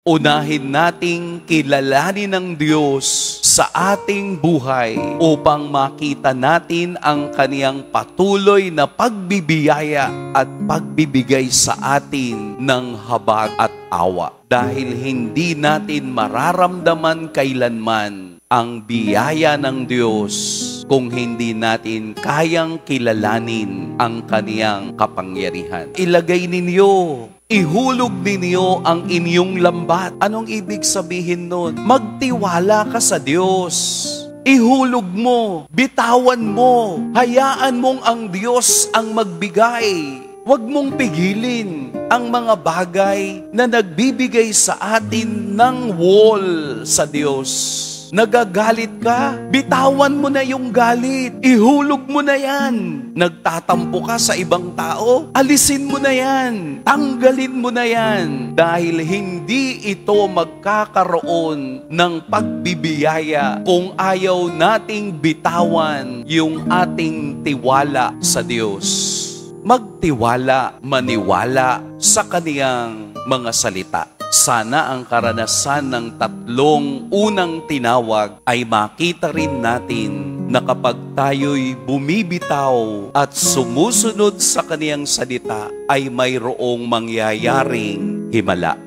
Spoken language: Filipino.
Unahin nating kilalanin ng Diyos sa ating buhay upang makita natin ang Kaniyang patuloy na pagbibiyaya at pagbibigay sa atin ng habag at awa. Dahil hindi natin mararamdaman kailanman ang biyaya ng Diyos kung hindi natin kayang kilalanin ang Kaniyang kapangyarihan. Ilagay ninyo, ihulog ninyo ang inyong lambat. Anong ibig sabihin nun? Magtiwala ka sa Diyos. Ihulog mo, bitawan mo, hayaan mong ang Diyos ang magbigay. Huwag mong pigilin ang mga bagay na nagbibigay sa atin ng wall sa Diyos. Nagagalit ka, bitawan mo na yung galit. Ihulog mo na yan. Nagtatampo ka sa ibang tao, alisin mo na yan. Tanggalin mo na yan. Dahil hindi ito magkakaroon ng pagbibiyaya kung ayaw nating bitawan yung ating tiwala sa Diyos. Magtiwala, maniwala sa Kaniyang mga salita. Sana ang karanasan ng tatlong unang tinawag ay makita rin natin na kapag tayo'y bumibitaw at sumusunod sa Kaniyang salita ay mayroong mangyayaring himala.